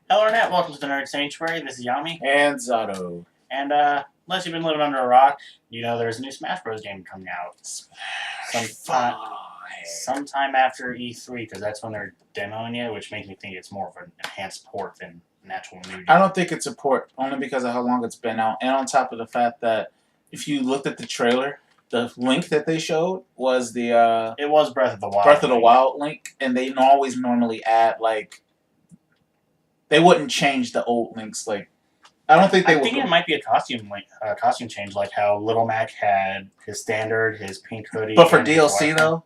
Hello, Internet. Welcome to the Nerd Sanctuary. This is Yami. And Zato. And unless you've been living under a rock, you know there's a new Smash Bros. Game coming out sometime after E3, because that's when they're demoing it, which makes me think it's more of an enhanced port than an actual new game. I don't think it's a port, only because of how long it's been out, and on top of the fact that if you looked at the trailer, the link that they showed was the it was Breath of the Wild. Breath of the Wild link, and they always normally add like they wouldn't change the old links. Like I don't think they. I think it might be a costume change, like how Little Mac had his standard, his pink hoodie. But for DLC though,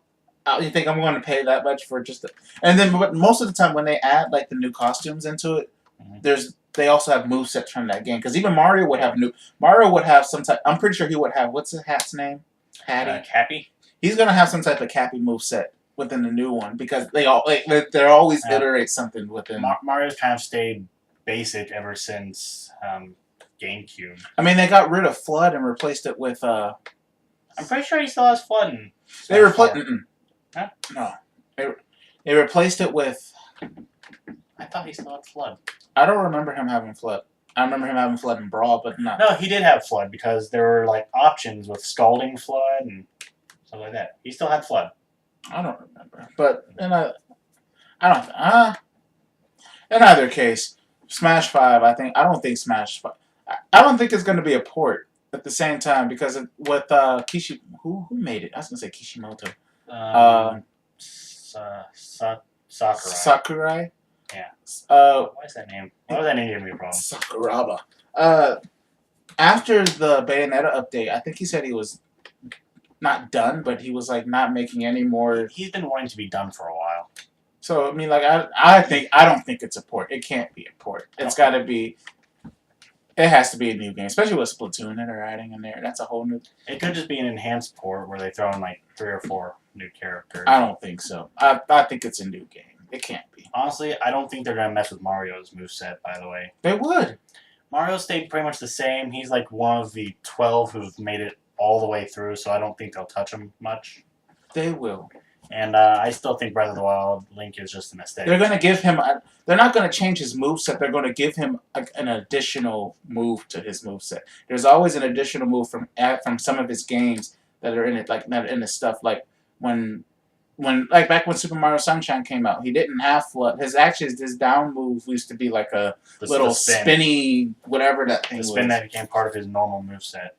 you think I'm going to pay that much for just? And then, but most of the time when they add like the new costumes into it, they also have movesets from that game. Because even Mario would have some type. I'm pretty sure he would have. What's the hat's name? Hattie. Cappy. He's gonna have some type of Cappy moveset within the new one because they always iterate something within. Mario's kind of stayed basic ever since GameCube. I mean, they got rid of Flood and replaced it with. I'm pretty sure he still has Flood. They replaced. Huh? No, they replaced it with. I thought he still had Flood. I don't remember him having Flood. I remember him having Flood and Brawl, but not. No, he did have Flood because there were like options with Scalding Flood and stuff like that. He still had Flood. I don't remember, but in either case, Smash 5. I don't think Smash 5. I don't think it's going to be a port at the same time because with who made it? I was going to say Kishimoto. Sakurai. Sakurai. Yeah. Why is that name? Why was that name giving me a problem? Sakuraba. After the Bayonetta update, I think he said he was not done, but he was like not making any more. He's been wanting to be done for a while. So I mean, like I don't think it's a port. It can't be a port. It's got to be. It has to be a new game, especially with Splatoon that are adding in there. That's a whole new. It could just be an enhanced port where they throw in like 3 or 4 new characters. I don't think so. I think it's a new game. It can't be. Honestly, I don't think they're gonna mess with Mario's moveset. By the way, they would. Mario stayed pretty much the same. He's like one of the 12 who've made it all the way through, so I don't think they'll touch him much. They will. And I still think Breath of the Wild Link is just an aesthetic. They're going to give him. They're not going to change his moveset. They're going to give him an additional move to his moveset. There's always an additional move from some of his games that are in it, like not in his stuff. Like when back when Super Mario Sunshine came out, he didn't have Flood. His down move used to be like a little spinny whatever that thing was. The spin that became part of his normal moveset.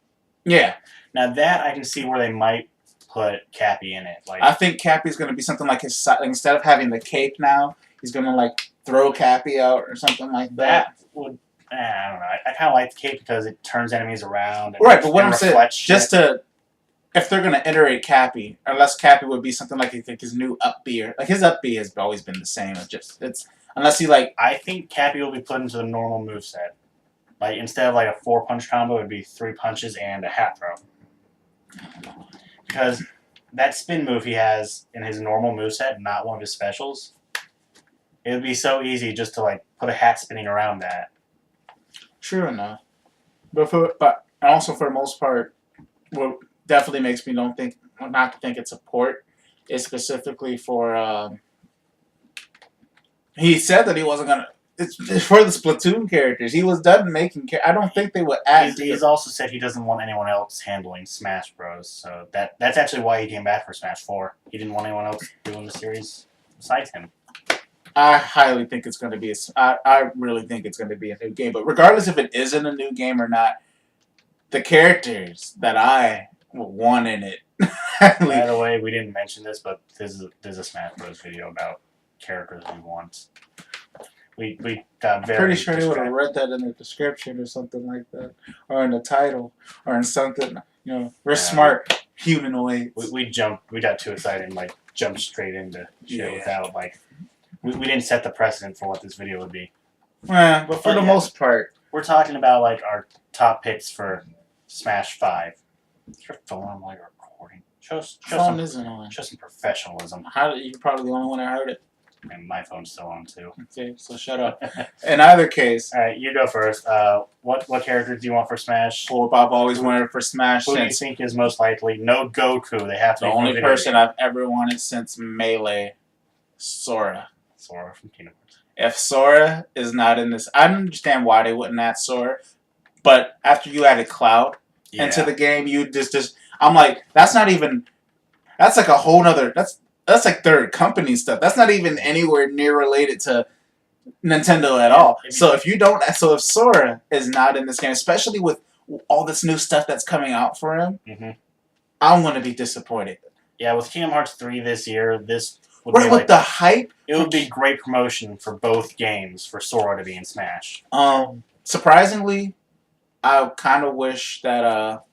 Yeah. Now that I can see where they might put Cappy in it. Like I think Cappy's going to be something like his instead of having the cape now, he's going to like throw Cappy out or something like that. That would I don't know. I kind of like the cape because it turns enemies around. And right, but what I'm saying, if they're going to iterate Cappy, unless Cappy would be something like his new up B, like his up B has always been the same. It's unless he like. I think Cappy will be put into the normal moveset. Like instead of like a 4-punch combo, it would be 3 punches and a hat throw. Because that spin move he has in his normal moveset, not one of his specials, it would be so easy just to like put a hat spinning around that. True enough, but also for the most part, what definitely makes me not to think it's a port is specifically for. He said that he wasn't gonna. It's for the Splatoon characters. He was done making. I don't think they would add. He's also said he doesn't want anyone else handling Smash Bros. So that's actually why he came back for Smash 4. He didn't want anyone else doing the series besides him. I highly think it's going to be. I really think it's going to be a new game. But regardless if it isn't a new game or not, the characters that I want in it. By the way, we didn't mention this, but there's a Smash Bros. Video about characters we want. We got very. I'm pretty sure they would have read that in the description or something like that, or in the title, or in something. You know, we're smart humanoids. We got too excited and like jumped straight into shit without like. We didn't set the precedent for what this video would be. Yeah, but for the most part, we're talking about like our top picks for Smash 5. Is your phone on while you're recording? Show some professionalism. You're probably the only one that heard it. And my phone's still on too. Okay, so shut up. In either case, all right, you go first. What characters do you want for Smash? Well, I've always wanted for Smash. Who do you think is most likely? No Goku. They have to. The only person I've ever wanted since Melee, Sora. Sora from Kingdom Hearts. If Sora is not in this, I understand why they wouldn't add Sora. But after you added Cloud into the game, you just I'm like, that's not even. That's like a whole nother. That's like third company stuff. That's not even anywhere near related to Nintendo at all. So if Sora is not in this game, especially with all this new stuff that's coming out for him, I'm gonna be disappointed. Yeah, with Kingdom Hearts 3 this year, this would Right, be with the hype, it would be great promotion for both games for Sora to be in Smash. Surprisingly, I kind of wish that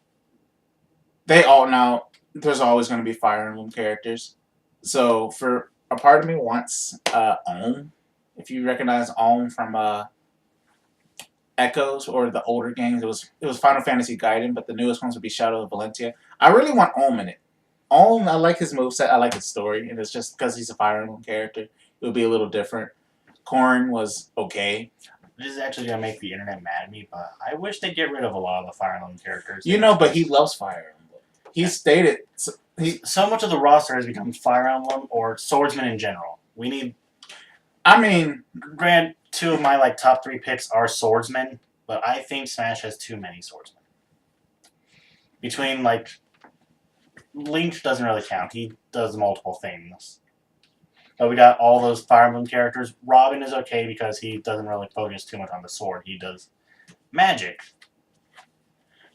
they all now. There's always going to be Fire Emblem characters, so for a part of me wants Ohm. If you recognize Ohm from Echoes or the older games, it was Final Fantasy Gaiden, but the newest ones would be Shadow of Valentia. I really want Ohm in it. Ohm, I like his moveset, I like his story, and it's just because he's a Fire Emblem character, it would be a little different. Corrin was okay. This is actually going to make the internet mad at me, but I wish they'd get rid of a lot of the Fire Emblem characters. But he loves Fire Emblem. He stated... So much of the roster has become Fire Emblem or swordsman in general. We need... I mean... Granted, two of my top 3 picks are swordsmen, but I think Smash has too many swordsmen. Between, Link doesn't really count. He does multiple things. But we got all those Fire Emblem characters. Robin is okay because he doesn't really focus too much on the sword. He does magic.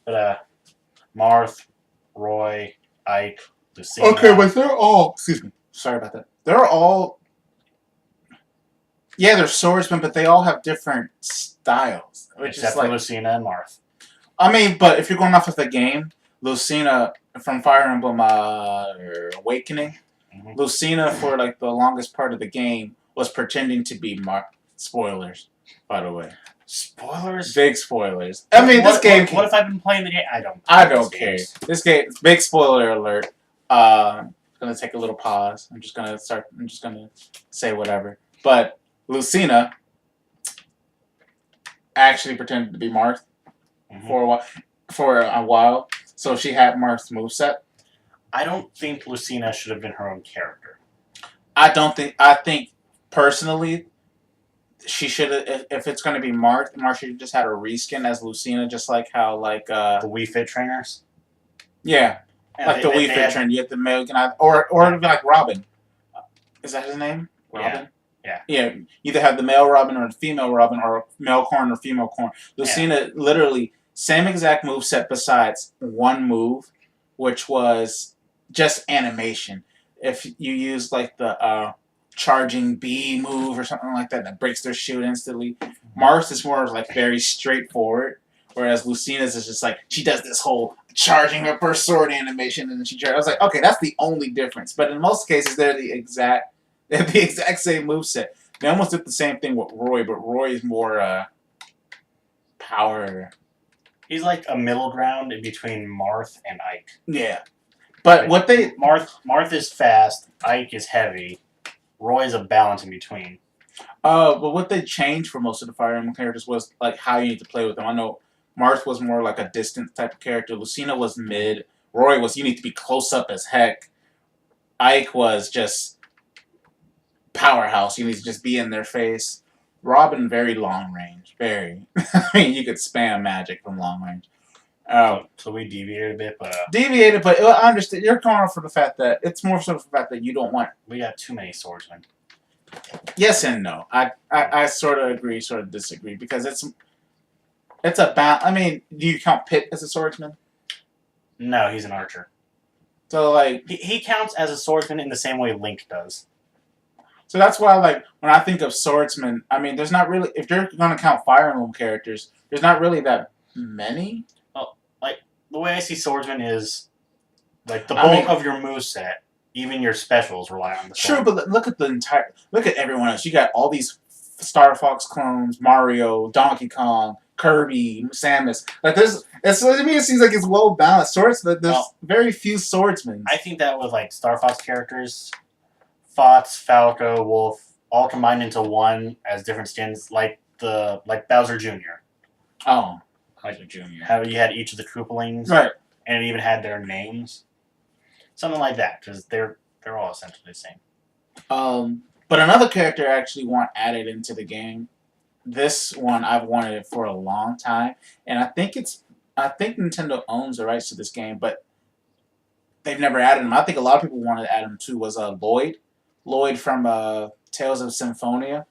But Marth, Roy, Ike, Lucina... Okay, but they're all... Excuse me. Sorry about that. They're all... Yeah, they're swordsmen, but they all have different styles. Except for Lucina and Marth. I mean, but if you're going off of the game, Lucina from Fire Emblem Awakening, Lucina for the longest part of the game was pretending to be Marth. Spoilers, by the way. Spoilers? Big spoilers. I mean, this game... What if I've been playing the game? I don't care. This game... Big spoiler alert. Gonna take a little pause. I'm just gonna say whatever. But Lucina actually pretended to be Marth for a while. So she had Marth's moveset. I don't think Lucina should have been her own character. I think personally she should have, if it's going to be Marth should have just had a reskin as Lucina, just like how the Wii Fit trainers. Yeah, the Wii Fit trainer. You have the male or like Robin. Is that his name? Robin. Yeah. Either have the male Robin or the female Robin, or male Corn or female Corn. Lucina literally same exact moveset besides one move, which was just animation. If you use the charging B move or something like that breaks their shield instantly, Marth is more very straightforward, whereas Lucina's is just she does this whole charging up her sword animation and then she charges. I was like, okay, that's the only difference. But in most cases, they have the exact same moveset. They almost did the same thing with Roy, but Roy is more power. He's like a middle ground in between Marth and Ike. Yeah. But Marth is fast, Ike is heavy, Roy is a balance in between. But what they changed for most of the Fire Emblem characters was how you need to play with them. I know Marth was more like a distant type of character. Lucina was mid. Roy was you need to be close up as heck. Ike was just powerhouse. You need to just be in their face. Robin, very long range. Very. I mean, you could spam magic from long range. So we deviated a bit, but... Deviated, but I understand. You're going off for the fact that... It's more so the fact that you don't want... We got too many swordsmen. Yes and no. I sort of agree, sort of disagree, because it's a I mean, do you count Pit as a swordsman? No, he's an archer. So, He counts as a swordsman in the same way Link does. So that's why, when I think of swordsmen, I mean, there's not really... If you're going to count Fire Emblem characters, there's not really that many. Well, the way I see swordsman is, the bulk of your moveset, even your specials rely on the sword. Sure, but look at everyone else. You got all these Star Fox clones, Mario, Donkey Kong, Kirby, Samus. It seems like it's well balanced. There's very few swordsmen. I think that with Star Fox characters, Fox, Falco, Wolf, all combined into one as different skins, like Bowser Jr. Oh, Bowser Jr. How you had each of the Koopalings, right? And it even had their names, something like that, because they're all essentially the same. But another character I actually want added into the game. This one I've wanted it for a long time, and I think Nintendo owns the rights to this game, but they've never added him. I think a lot of people wanted to add him too. Was Lloyd, Lloyd from Tales of Symphonia.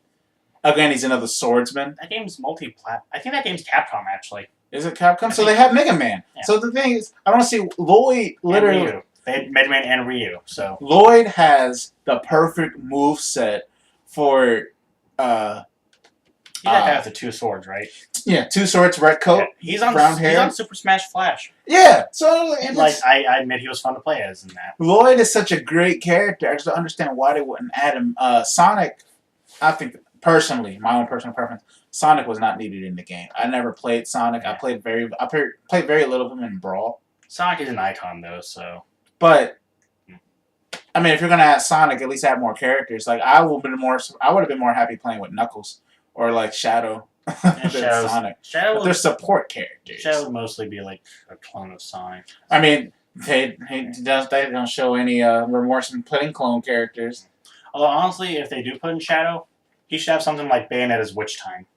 Again, he's another swordsman. That game's multi-plat. I think that game's Capcom actually. Is it Capcom? So they have Mega Man. Yeah. So the thing is, I want to see Lloyd literally. And Ryu. They had Mega Man and Ryu. So Lloyd has the perfect move set for. He's that guy with the 2 swords, right? Yeah, 2 swords, red coat, yeah. He's on brown hair. He's on Super Smash Flash. Yeah, so I admit he was fun to play as in that. Lloyd is such a great character. I just don't understand why they wouldn't add him. Sonic, I think personally, my own personal preference, Sonic was not needed in the game. I never played Sonic. Yeah. I played very little of him in Brawl. Sonic is an icon though, so. But I mean, if you're gonna add Sonic, at least add more characters. Like I would have been more happy playing with Knuckles or like Shadow than Sonic. But they're support characters. Shadow would mostly be like a clone of Sonic. I mean, they don't show any remorse in putting clone characters. Although honestly, if they do put in Shadow, he should have something like Bayonetta's Witch Time.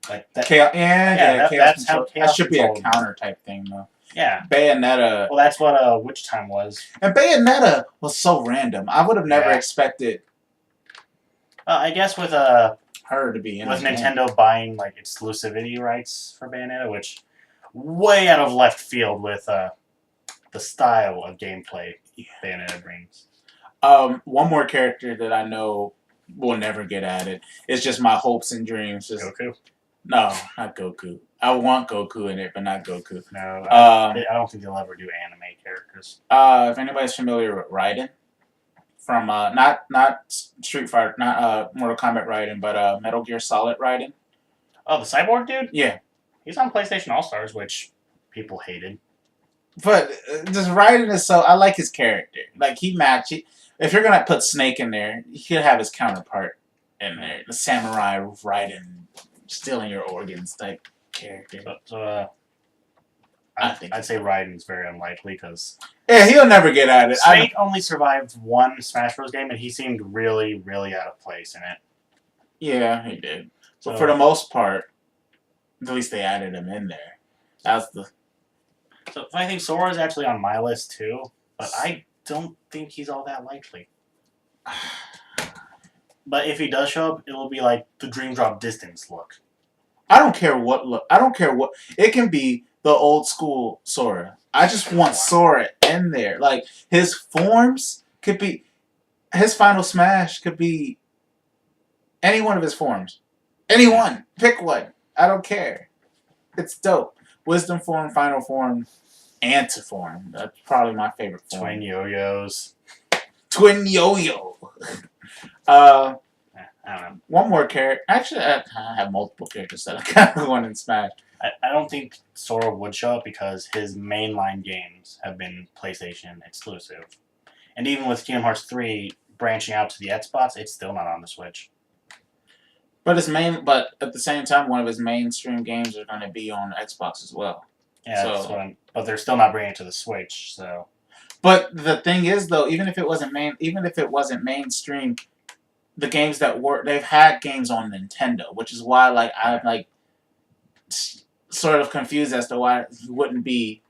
Like that. Chaos, that's how that should be a control counter type thing though. Yeah. Bayonetta. Well, that's what Witch Time was. And Bayonetta was so random. I would have never expected. I guess with her to be in with Nintendo buying like exclusivity rights for Bayonetta, which way out of left field with the style of gameplay Bayonetta brings. One more character that I know will never get added. It's just my hopes and dreams. Goku? No, not Goku. I want Goku in it, but not Goku. No, I don't think they'll ever do anime characters. If anybody's familiar with Raiden, from not Street Fighter, not Mortal Kombat Raiden, but Metal Gear Solid Raiden. Oh, the cyborg dude? Yeah. He's on PlayStation All-Stars, which people hated. But this Raiden is so... I like his character. Like, if you're going to put Snake in there, he could have his counterpart in there. The Samurai Raiden, stealing your organs type character. So, I'd say Raiden's very unlikely because... Yeah, he'll never get at it. Snake only survived one Smash Bros. Game, and he seemed really, really out of place in it. Yeah, he did. So for the most part, at least they added him in there. That's the... So I think Sora is actually on my list too, but I don't think he's all that likely. But if he does show up, it'll be like the Dream Drop Distance look. I don't care what look. I don't care what. It can be the old school Sora. I just want Sora in there. Like, his forms could be... His final smash could be any one of his forms. Anyone. Pick one. I don't care. It's dope. Wisdom form, final form, antiform. That's probably my favorite form. Twin yo-yos. Twin yo-yo. I don't know. One more character. Actually, I have multiple characters that I kind of want in Smash. I don't think Sora would show up because his mainline games have been PlayStation exclusive. And even with Kingdom Hearts 3 branching out to the Xbox, it's still not on the Switch. But at the same time, one of his mainstream games are going to be on Xbox as well. Yeah, that's what but they're still not bringing it to the Switch, so. But the thing is, though, even if it wasn't mainstream, the games they've had games on Nintendo, which is why I'm sort of confused as to why he wouldn't be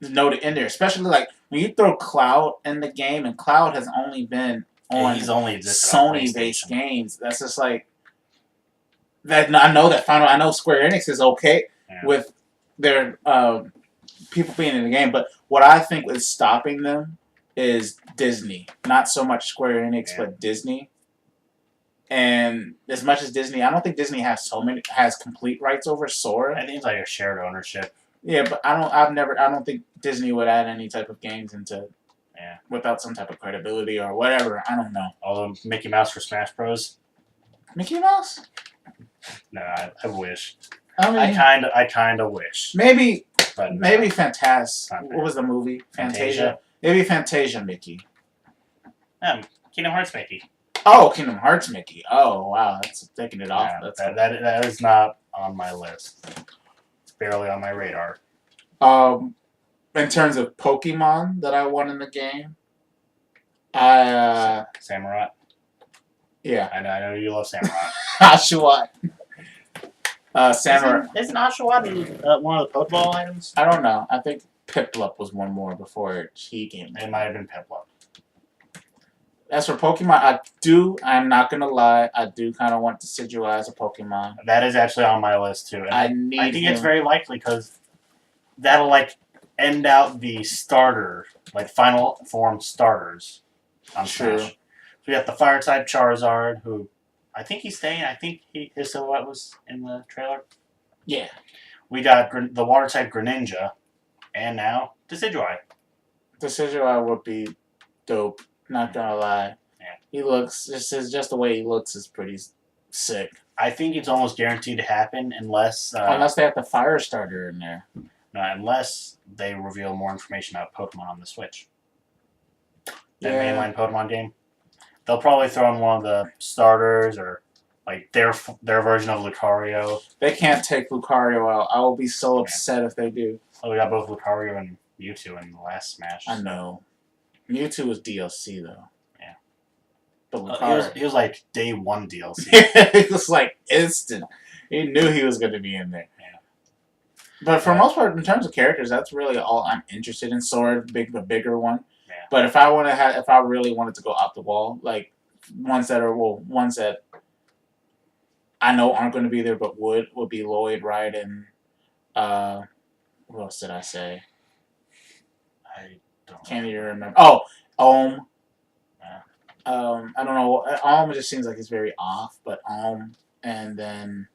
noted in there. Especially when you throw Cloud in the game, and Cloud has only been on Sony-based games. That's just like that. I know Square Enix is okay with their people being in the game, but what I think is stopping them is Disney. Not so much Square Enix, but Disney. And as much as Disney, I don't think Disney has complete rights over Sora. I think it's like a shared ownership. Yeah, but I don't think Disney would add any type of games into without some type of credibility or whatever. I don't know. Although Mickey Mouse for Smash Bros. Mickey Mouse? No, I wish. I mean, I kinda wish. Maybe, but maybe What was the movie? Fantasia. Maybe Fantasia Mickey. Kingdom Hearts Mickey. Oh, Kingdom Hearts Mickey. Oh, wow, that's taking it off. That is not on my list. It's barely on my radar. In terms of Pokemon that I want in the game, Samurai. Yeah. I know you love Samurai. Oshawott. Samurai. Isn't Oshawott one of the Pokeball items? I don't know. I think Piplup was one more before he came. It might have been Piplup. As for Pokemon, I'm not gonna lie, I do kind of want Decidueye as a Pokemon. That is actually on my list too. And I think it's very likely because that'll like end out the starter, like final form starters on Smash. So we got the Fire type Charizard, who I think he's staying. I think his silhouette was in the trailer. Yeah. We got the Water type Greninja, and now Decidueye. Decidueye would be dope. Not gonna lie. Yeah. He looks just the way he looks is pretty sick. I think it's almost guaranteed to happen unless they have the fire starter in there. No, unless they reveal more information about Pokemon on the Switch. That mainline Pokemon game. They'll probably throw in one of the starters or like their version of Lucario. They can't take Lucario out. I will be so upset if they do. Oh, we got both Lucario and Mewtwo in the last Smash. I know. Mewtwo was DLC though. Yeah. But Lucario, he was like day one DLC. It was like instant. He knew he was going to be in there. Yeah. But for most part, in terms of characters, that's really all I'm interested in. Sora, the bigger one. Yeah. But if I really wanted to go off the wall, like ones that I know aren't going to be there, but would be Lloyd, Raiden. What else did I say? Can't even remember. Oh, Ohm. I don't know. Ohm just seems like he's very off, but Ohm, and then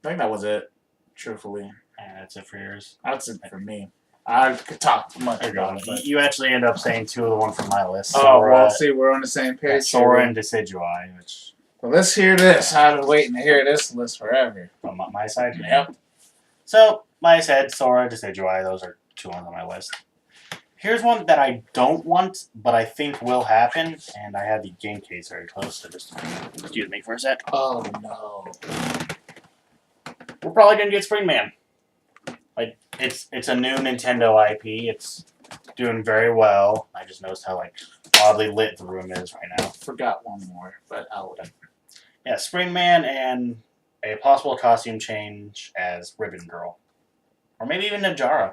I think that was it. Truthfully, and that's it for yours. That's it for me. I could talk too much about it, but you actually end up saying two of the ones from my list. Sora, see, we're on the same page. Sora and Decidueye, which. Well, let's hear this. I've been waiting to hear this list forever. From my side. Yep. So, like I said, Sora, Decidueye. Those are two ones on my list. Here's one that I don't want, but I think will happen, and I have the game case very close, so just excuse me for a sec. Oh, no. We're probably going to get Springman. Like, it's a new Nintendo IP. It's doing very well. I just noticed how, like, oddly lit the room is right now. Forgot one more, but I'll... Yeah, Springman and a possible costume change as Ribbon Girl. Or maybe even Najara.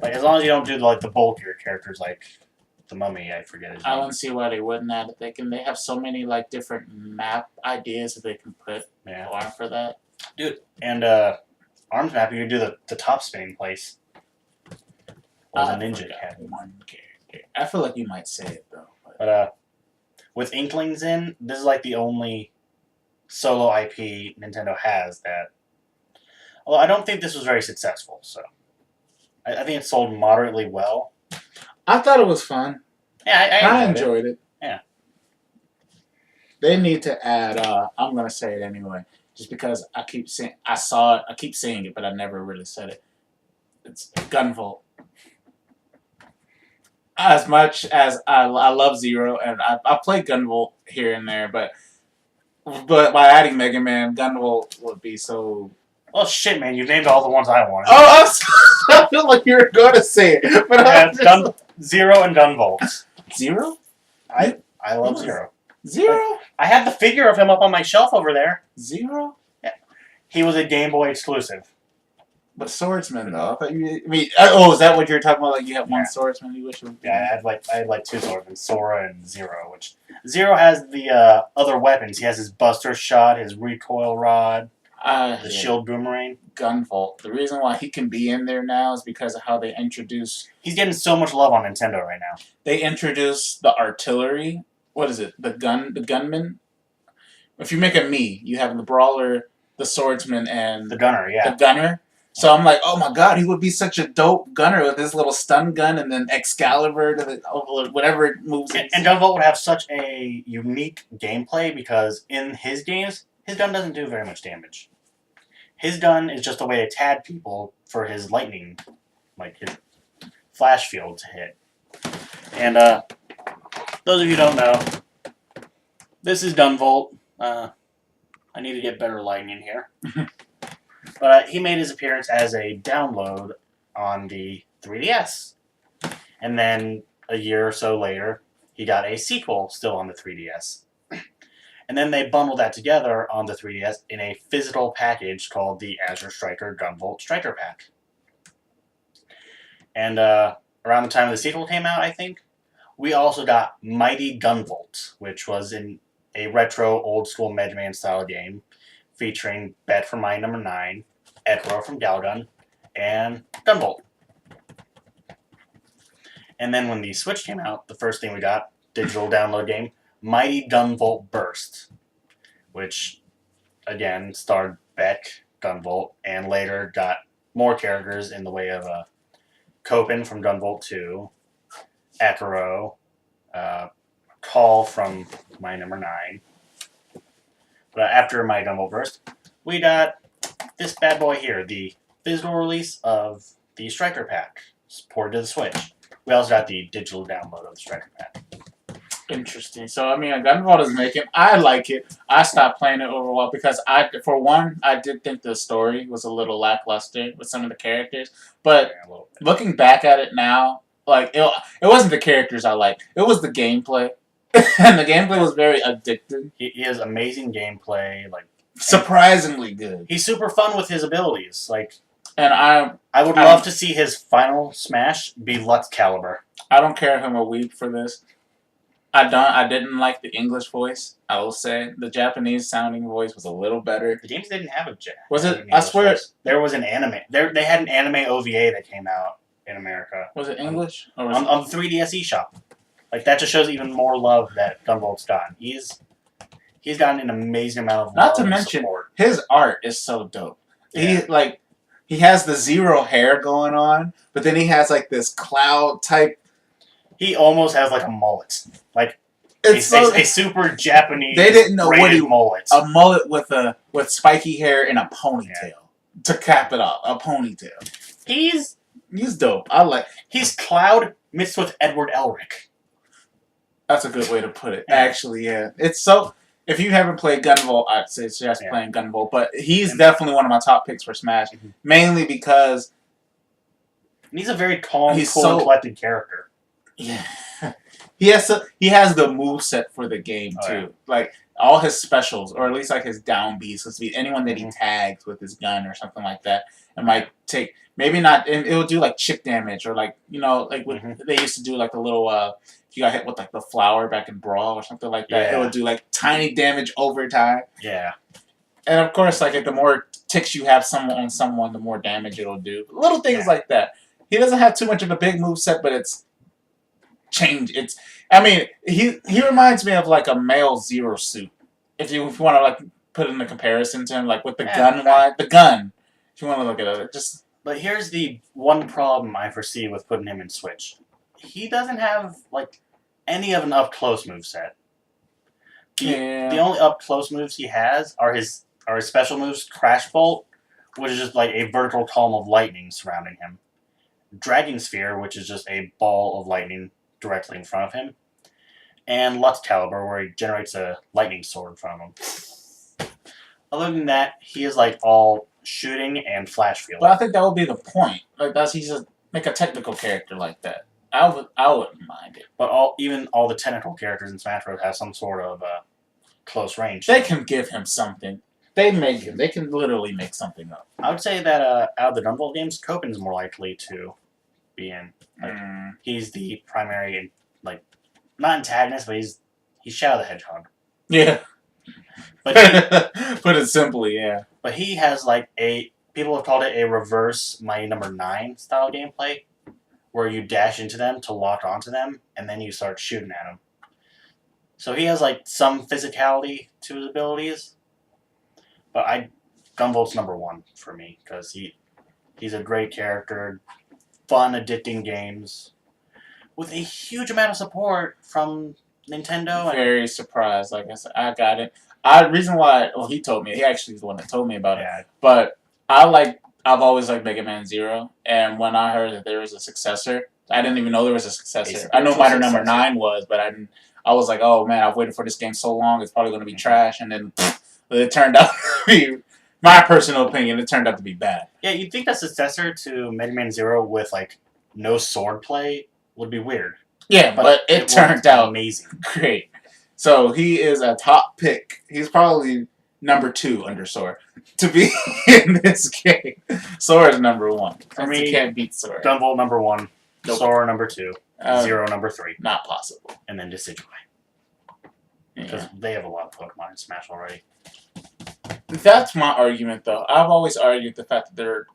Like, as long as you don't do like the bulkier characters like the Mummy, I forget his name. I don't see why they wouldn't add it. They have so many like different map ideas that they can put on for that. Dude, and Arms Map, you can do the top spinning place. Or the Ninja Academy. I feel like you might say it though. But with Inklings in, this is like the only solo IP Nintendo has that. Although I don't think this was very successful, so. I think it sold moderately well. I thought it was fun. Yeah, I enjoyed it. Yeah. They need to add, I'm going to say it anyway, just because I keep saying it, but I never really said it. It's Gunvolt. As much as I love Zero, and I play Gunvolt here and there, but by adding Mega Man, Gunvolt would be so... Well, shit, man, you named all the ones I wanted. Oh, I feel like you were going to say it. But yeah, Zero and Gunvolt. Zero? I love Zero. Zero? Like, I have the figure of him up on my shelf over there. Zero? Yeah. He was a Game Boy exclusive. But Swordsman, though. Is that what you're talking about? Like, you have one Swordsman you wish you would... Yeah, I had like two Swordsmen, Sora and Zero, which... Zero has the other weapons. He has his Buster Shot, his Recoil Rod... the Shield Boomerang. Gunvolt. The reason why he can be in there now is because of how they introduce... He's getting so much love on Nintendo right now. They introduce the artillery. What is it? The gunman? If you make a Mii, you have the Brawler, the Swordsman, and... The Gunner, yeah. The Gunner. So I'm like, oh my god, he would be such a dope gunner with his little stun gun and then Excalibur, whatever it moves. And Gunvolt would have such a unique gameplay because in his games... His gun doesn't do very much damage. His gun is just a way to tag people for his lightning, like his flash field to hit. And those of you who don't know, this is Gunvolt. I need to get better lighting in here. But he made his appearance as a download on the 3DS. And then a year or so later, he got a sequel still on the 3DS. And then they bundled that together on the 3DS in a physical package called the Azure Striker Gunvolt Striker Pack. And around the time the sequel came out, I think, we also got Mighty Gunvolt, which was in a retro, old-school Mega Man style game featuring Bet from Mine Number 9, Ekro from Galgun, and Gunvolt. And then when the Switch came out, the first thing we got, digital download game, Mighty Gunvolt Burst, which, again, starred Beck, Gunvolt, and later got more characters in the way of Copen from Gunvolt 2, Akuro, Call from My Number 9. But after My Gunvolt Burst, we got this bad boy here, the physical release of the Striker Pack, ported to the Switch. We also got the digital download of the Striker Pack. Interesting. So, I mean, Gunvolt is making. I like it. I stopped playing it over a while because for one, I did think the story was a little lackluster with some of the characters. But looking back at it now, like it wasn't the characters I liked. It was the gameplay, and the gameplay was very addictive. He has amazing gameplay, like surprisingly good. He's super fun with his abilities, like. And I would love to see his final smash be Lutz Caliber. I don't care if I'm a weep for this. I didn't like the English voice. I will say the Japanese sounding voice was a little better. The games didn't have a Was it? I swear there was an anime. They had an anime OVA that came out in America. Was it English? Or was on the 3DS eShop. Like that just shows even more love that Gunvolt's gotten. He's gotten an amazing amount of love. Not to mention his art is so dope. Yeah. He has the zero hair going on, but then he has like this cloud type. He almost has like a mullet, like a super Japanese. They didn't know what mullet. A mullet with spiky hair and a ponytail to cap it off. A ponytail. He's dope. He's Cloud mixed with Edward Elric. That's a good way to put it. Actually, yeah. It's so. If you haven't played Gunvolt, I'd suggest playing Gunvolt. But he's definitely one of my top picks for Smash, mainly because he's a very calm, cool, and collected character. Yeah, he has the moveset for the game too. Yeah. Like all his specials, or at least like his down Bs, because anyone that he tags with his gun or something like that, it might take maybe not. It will do like chip damage or like like what they used to do like a little. If you got hit with like the flower back in Brawl or something like that, it would do like tiny damage over time. Yeah. And of course, like the more ticks you have on someone, the more damage it'll do. Little things like that. He doesn't have too much of a big moveset, but it's change. I mean, he reminds me of like a male Zero Suit. If you want to like put it in a comparison to him, like with the gun. If you want to look at it, just. But here's the one problem I foresee with putting him in Switch. He doesn't have like any of an up close moveset. The only up close moves he has are his special moves, Crash Bolt, which is just like a vertical column of lightning surrounding him. Dragon Sphere, which is just a ball of lightning directly in front of him. And Lutz Caliber, where he generates a lightning sword from him. Other than that, he is like all shooting and flash field. But I think that would be the point. Like he's make a technical character like that. I wouldn't mind it. But all the technical characters in Smash Bros. Have some sort of close range. They can give him something. They can literally make something up. I would say that out of the Gunvolt games, Copen's more likely to be in. Like, he's the primary, like, not antagonist, but he's Shadow the Hedgehog. Yeah. But put it simply, yeah. But he has like people have called it a reverse Mighty Number 9 style gameplay, where you dash into them to lock onto them, and then you start shooting at them. So he has like some physicality to his abilities, but Gunvolt's number 1 for me because he's a great character, fun, addicting games, with a huge amount of support from Nintendo. Very surprised, like I said, I got it. Reason why, well, he told me. He actually is the one that told me about it. But I've always liked Mega Man Zero, and when I heard that there was a successor, I didn't even know there was a successor. I know Mighty Number 9 was, but I was like, oh man, I've waited for this game so long, it's probably going to be trash, and then it turned out to be, my personal opinion, it turned out to be bad. Yeah, you'd think a successor to Mega Man Zero with like no sword play would be weird. Yeah, but it turned out amazing. Great. So he is a top pick. He's probably number 2 under Sora to be in this game. Sora is number 1. For me, you can't beat Sora. Gunvolt number 1, Nope. Sora number 2, Zero number 3, Not possible. and then Decidueye. Yeah. Because they have a lot of Pokemon in Smash already. That's my argument, though. I've always argued the fact that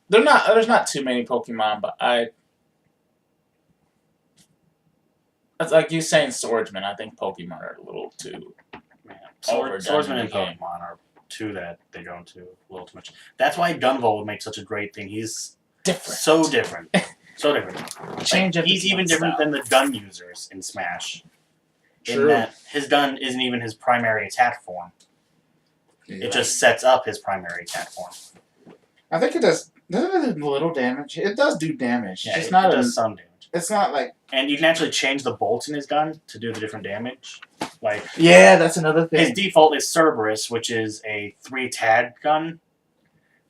they're not. There's not too many Pokemon, but That's like you saying swordsman. I think Pokemon are a little too. Swordsman and Pokemon are two that they go into a little too much. That's why Gunvolt would make such a great thing. He's different. So different. So different. Change like, he's even different than the gun users in Smash. True. In that his gun isn't even his primary attack form. Yeah. It just sets up his primary attack form. I think it does. Doesn't it do little damage? It does do damage. Yeah, it does some damage. It's not like. And you can actually change the bolts in his gun to do the different damage. Like yeah, that's another thing. His default is Cerberus, which is a 3-tag gun,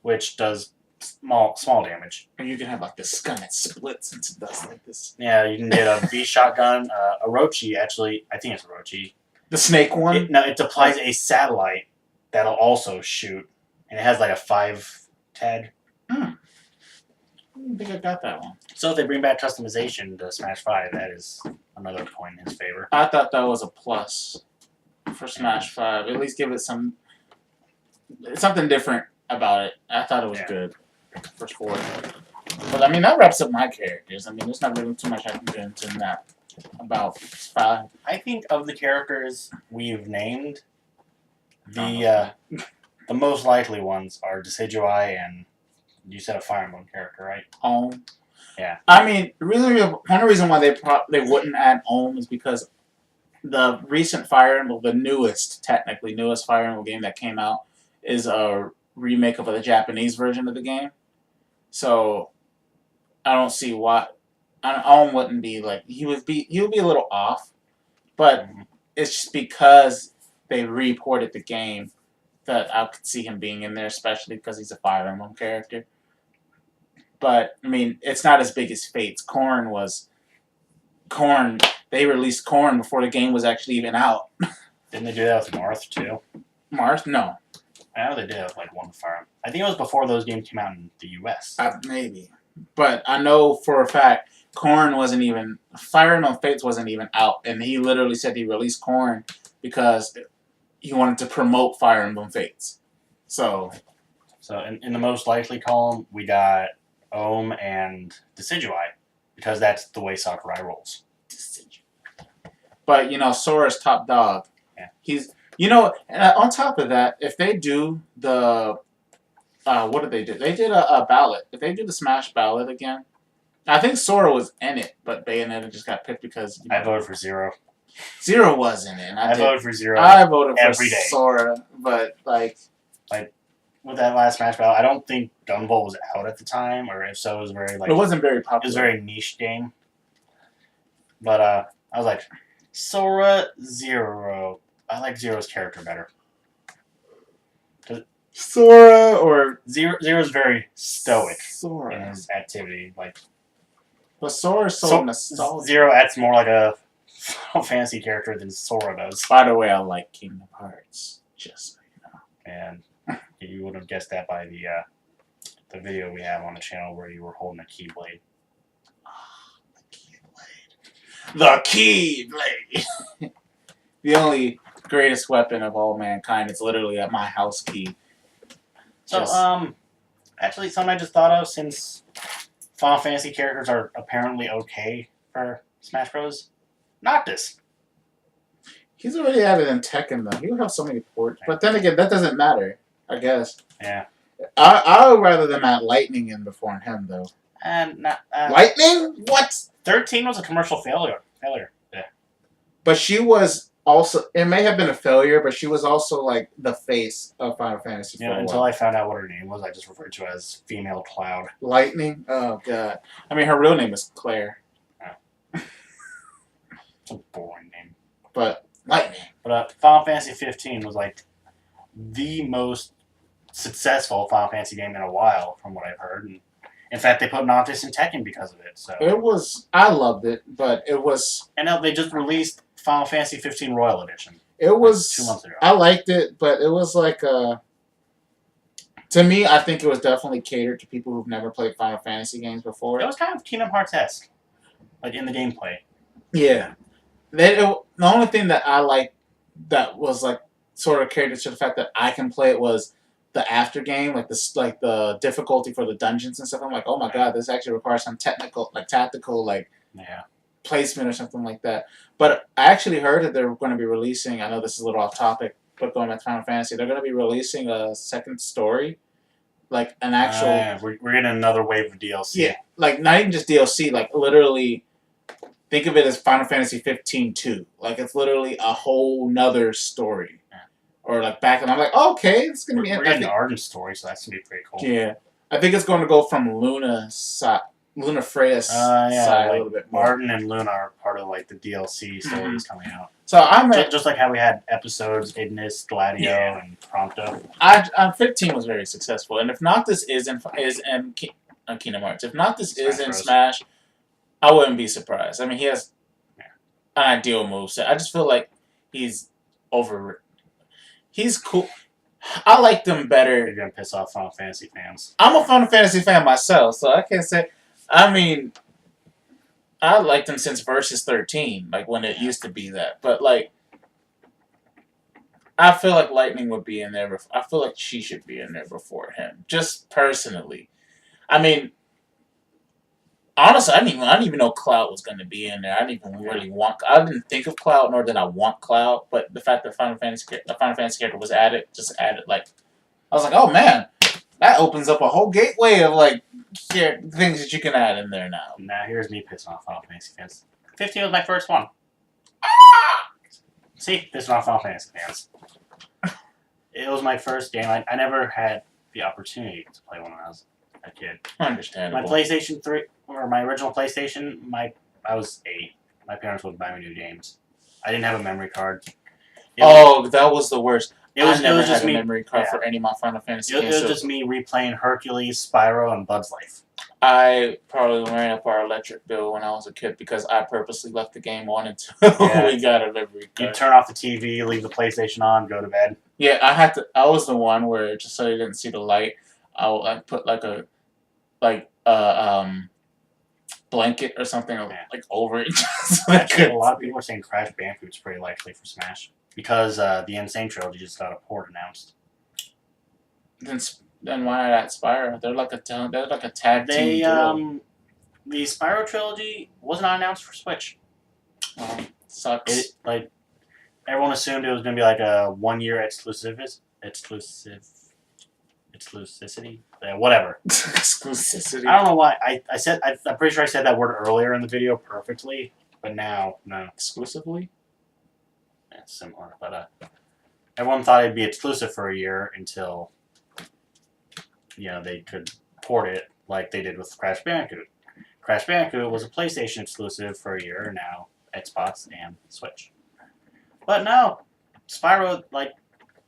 which does small damage. And you can have like this gun that splits into dust like this. Yeah, you can get a V-shot gun. Orochi, actually, I think it's Orochi. The snake one? It deploys a satellite that'll also shoot, and it has like a 5-tag. I don't think I got that one. So if they bring back customization to Smash 5, that is another point in his favor. I thought that was a plus for Smash 5. At least give it something different about it. I thought it was good for sport. But I mean, that wraps up my characters. I mean, there's not really too much I can get into in that about 5. I think of the characters we've named, the most likely ones are Decidueye and you said a Fire Emblem character, right? Ohm. Yeah. I mean, one reason why they wouldn't add Ohm is because the recent Fire Emblem, the newest Fire Emblem game that came out, is a remake of the Japanese version of the game. So I don't see why Ohm wouldn't be like he would be a little off, but it's just because they reported the game that I could see him being in there, especially because he's a Fire Emblem character. But, I mean, it's not as big as Fates. They released Corn before the game was actually even out. Didn't they do that with Marth, too? Marth? No. I know they did have, like, one Fire Emblem. I think it was before those games came out in the U.S. Maybe. But I know for a fact, Corn wasn't even... Fire Emblem Fates wasn't even out. And he literally said he released Corn because he wanted to promote Fire Emblem Fates. So in the most likely column, we got Ohm and Decidueye, because that's the way Sakurai rolls. But, Sora's top dog. Yeah. He's... and on top of that, if they do the... what did they do? They did a ballot. If they do the Smash ballot again, I think Sora was in it, but Bayonetta just got picked because... I voted for Zero. Zero was in it. And I voted for Zero. I voted for every day. Sora, but with that last Smash battle, I don't think Gunvolt was out at the time, or if so, it was very it wasn't very popular. It was a very niche game. But I was like, Sora, Zero. I like Zero's character better. Sora or Zero's very stoic Sora in his activity. But Sora's so nostalgic. Zero acts more like a Final Fantasy character than Sora does. By the way, I like Kingdom Hearts. Just so you know. And you would have guessed that by the video we have on the channel where you were holding a Keyblade. The Keyblade! The only greatest weapon of all mankind is literally at my house key. So, actually, something I just thought of, since Final Fantasy characters are apparently okay for Smash Bros. Noctis. He's already added in Tekken, though. He'll have so many ports. But then again, that doesn't matter, I guess. Yeah. I would rather them add Lightning in before him, though. Lightning? What? 13 was a commercial failure. Yeah. But she was also... It may have been a failure, but she was also, like, the face of Final Fantasy IV. Yeah, until I found out what her name was, I just referred to her as Female Cloud. Lightning? Oh, God. I mean, her real name is Claire. Oh. It's a boring name. But... Lightning. But Final Fantasy 15 was like the most successful Final Fantasy game in a while, from what I've heard. And in fact, they put Noctis in Tekken because of it. So it was. I loved it, but it was. And now they just released Final Fantasy 15 Royal Edition. It was 2 months ago. I liked it, but it was like to me, I think it was definitely catered to people who've never played Final Fantasy games before. It was kind of Kingdom Hearts-esque, like in the gameplay. Yeah. The only thing that I liked that was like sort of catered to the fact that I can play it was the after game, like the difficulty for the dungeons and stuff. I'm like, oh my god, this actually requires some tactical Yeah. placement or something like that. But I actually heard that they're going to be releasing. I know this is a little off topic, but going back to Final Fantasy, they're going to be releasing a second story, like an actual. Yeah, we're getting another wave of DLC. Yeah, like not even just DLC, like literally. Think of it as Final Fantasy 15 2. Like, it's literally a whole nother story. Yeah. Or, like, back, and I'm like, oh, okay, it's going to be... We're getting Arden's story, so that's going to be pretty cool. Yeah. I think it's going to go from Luna Freya's side like a little bit more. Arden and Luna are part of, like, the DLC stories coming out. So, I'm... Just like how we had episodes, Ignis, Gladio, and Prompto. 15 was very successful. And if not this is in Kingdom Hearts, if not this is in Smash... I wouldn't be surprised. I mean, he has an ideal moveset. I just feel like he's He's cool. I like them better. You're going to piss off Final Fantasy fans. I'm a Final Fantasy fan myself, so I can't say... I mean, I liked him since Versus 13, like when it used to be that. But, like, I feel like Lightning would be in there. I feel like she should be in there before him. Just personally. I mean... Honestly, I didn't even know Cloud was going to be in there. I didn't even really I didn't think of Cloud, nor did I want Cloud. But the fact that the Final Fantasy character was added, like, I was like, oh man, that opens up a whole gateway of like things that you can add in there now. Now here's me pissing off Final Fantasy fans. 15 was my first one. See, pissing off Final Fantasy fans. It was my first game. I never had the opportunity to play one when I was a kid. Understandable. My PlayStation 3, or my original PlayStation, I was 8. My parents would buy me new games. I didn't have a memory card. That was the worst. I never had a memory card for any of my Final Fantasy games. It was just me replaying Hercules, Spyro, and Bud's Life. I probably ran up our electric bill when I was a kid because I purposely left the game on until we got a memory card. You turn off the TV, leave the PlayStation on, go to bed. Yeah, I was the one where, just so you didn't see the light, I put like a blanket or something like over it. So Actually, a lot of people are saying Crash Bandicoot's pretty likely for Smash because the Insane Trilogy just got a port announced. Then why not at Spyro? They're like a tag team duo. The Spyro Trilogy was not announced for Switch. Sucks. Everyone assumed it was going to be like a 1-year exclusivity. Whatever. Exclusivity. I don't know why. I'm pretty sure I said that word earlier in the video perfectly, but now, no. Exclusively? Yeah, it's similar, but everyone thought it'd be exclusive for a year until, they could port it like they did with Crash Bandicoot. Crash Bandicoot was a PlayStation exclusive for a year, now Xbox and Switch. But no, Spyro,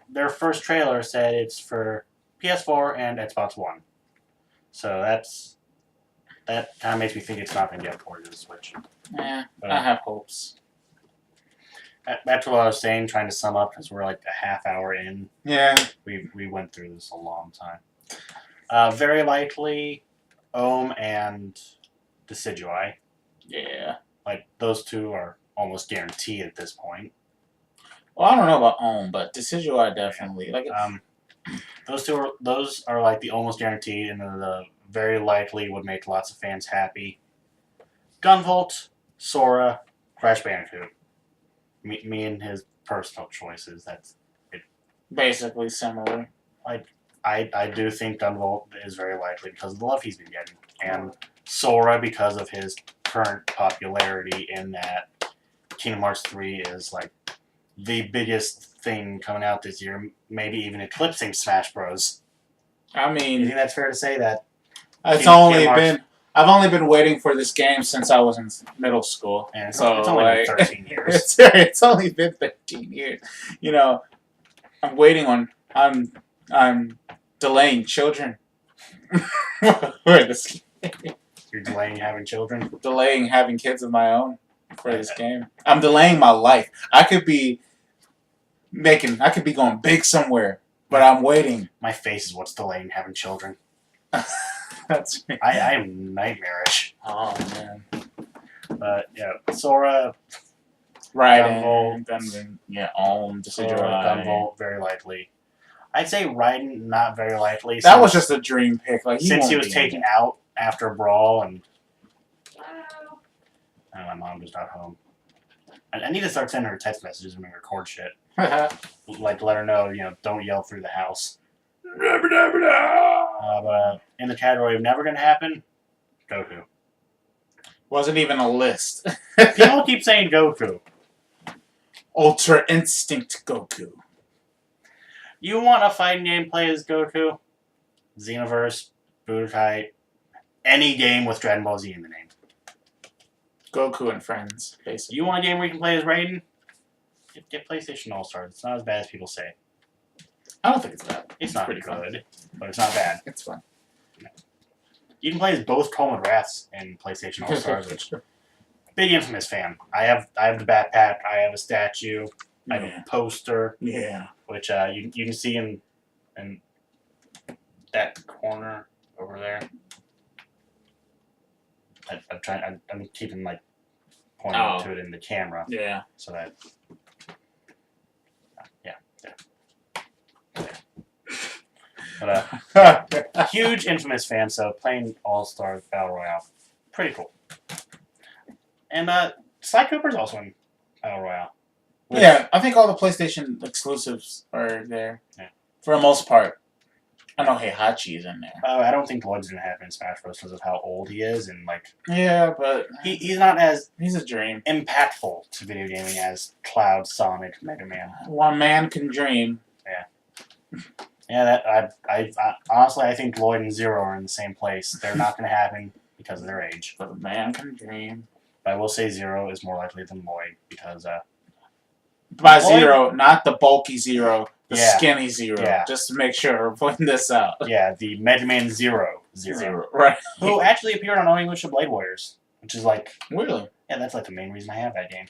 their first trailer said it's for PS4 and Xbox One. So that kind of makes me think it's not going to get ported to the Switch. Yeah, but I have hopes. That's what I was saying, trying to sum up, because we're like a half hour in. Yeah. We went through this a long time. Very likely, Ohm and Decidueye. Yeah. Those two are almost guaranteed at this point. Well, I don't know about Ohm, but Decidueye definitely. Those are like the almost guaranteed, and the very likely would make lots of fans happy. Gunvolt, Sora, Crash Bandicoot. Me and his personal choices. That's it. Basically similar. I do think Gunvolt is very likely because of the love he's been getting, and Sora because of his current popularity in that Kingdom Hearts 3 is the biggest thing coming out this year, maybe even eclipsing Smash Bros. I mean, you think that's fair to say that? I've only been waiting for this game since I was in middle school, and it's only been 13 years. It's only been 13 years. I'm waiting on. I'm delaying children. You're delaying having children. Delaying having kids of my own. for this game. I'm delaying my life. I could be going big somewhere, but I'm waiting. My face is what's delaying having children. That's me. I am nightmarish. Oh man. But yeah, Sora, Raiden, Gunvolt. Yeah, Sora, Gunvolt, very likely. I'd say Raiden, not very likely. That was just a dream pick. Like Since he was taken out after Brawl, and my mom just got home. I need to start sending her text messages when we record shit. Like, let her know, don't yell through the house. But in the category of never gonna happen, Goku. Wasn't even a list. People keep saying Goku. Ultra Instinct Goku. You want a fighting game play as Goku? Xenoverse, Budokai, any game with Dragon Ball Z in the name. Goku and friends, basically. You want a game where you can play as Raiden? Get PlayStation All-Stars. It's not as bad as people say. I don't think it's bad. It's not pretty good, but it's not bad. It's fun. You can play as both Coma Wraths in PlayStation All-Stars, which big Infamous fan. I have the backpack, I have a statue, I have a poster. Yeah. Which you can see in that corner over there. I'm keeping like pointing to it in the camera. Yeah. So that. Yeah. But huge Infamous fan, so playing All-Star Battle Royale, pretty cool. And Sly Cooper's also in Battle Royale. Yeah, I think all the PlayStation exclusives are there. Yeah. For the most part. I know Heihachi's in there. I don't think Lloyd's gonna happen in Smash Bros. Because of how old he is, and like. Yeah, but he's not as. He's a dream. Impactful to video gaming as Cloud, Sonic, Mega Man. One man can dream. Yeah. Yeah, I honestly I think Lloyd and Zero are in the same place. They're not gonna happen because of their age. But a man can dream. But I will say Zero is more likely than Lloyd because by Lloyd, Zero, not the bulky Zero, the skinny Zero. Yeah. Just to make sure we're pointing this out. Yeah, the Mega Man Zero. Right. Who actually appeared on Only Wish of Blade Warriors, which is like really? Yeah, that's like the main reason I have that game.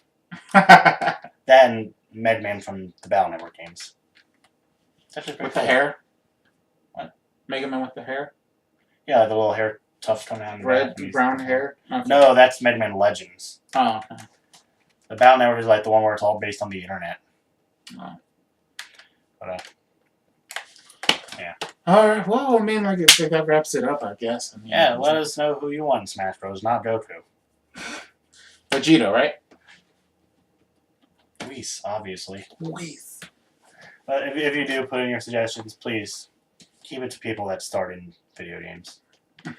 Then Mega Man from the Battle Network games. With cool. The hair? What? Mega Man with the hair? Yeah, the little hair tufts coming out. Red, brown hair? Okay. No, that's Mega Man Legends. Oh, okay. The Battle Network is like the one where it's all based on the internet. Oh. But, yeah. Alright, well, I mean, like, if that wraps it up, I guess. I mean, yeah, let us know who you want in Smash Bros., not Goku. Vegeta, right? Whis, obviously. Whis. But if you do put in your suggestions, please keep it to people that start in video games.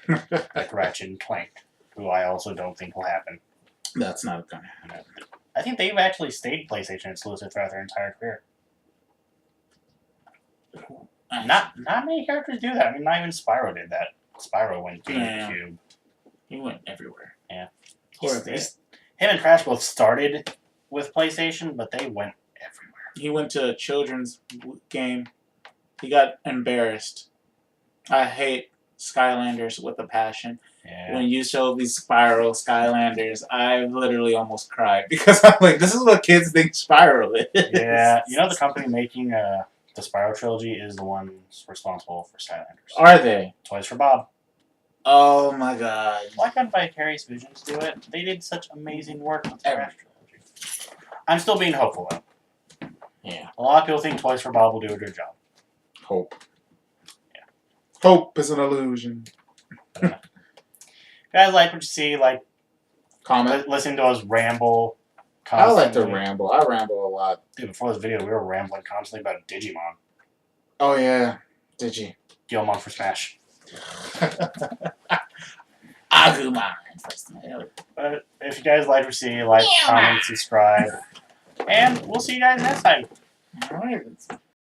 Like Ratchet and Clank, who I also don't think will happen. That's not going to happen. I think they've actually stayed PlayStation exclusive throughout their entire career. Not many characters do that. I mean, not even Spyro did that. Spyro went GameCube. He went everywhere. Yeah. Him and Crash both started with PlayStation, but they went everywhere. He went to a children's game. He got embarrassed. I hate Skylanders with a passion. Yeah. When you showed these Spyro Skylanders, I literally almost cried because I'm like, this is what kids think Spyro is. Yeah. You know the company making the Spyro trilogy is the ones responsible for Skylanders. Are they? Toys for Bob. Oh my god. Why can't Vicarious Visions do it? They did such amazing work with the Crash trilogy. I'm still being hopeful though. Yeah. A lot of people think Toys for Bob will do a good job. Hope. Yeah. Hope is an illusion. Guys, like what you see, like comment, listen to us ramble. I like to ramble. I ramble a lot. Dude, before this video, we were rambling constantly about Digimon. Oh yeah, Digi. Gilmon for Smash. Agumon. But if you guys like what you see, like, comment, subscribe, and we'll see you guys next time. All right.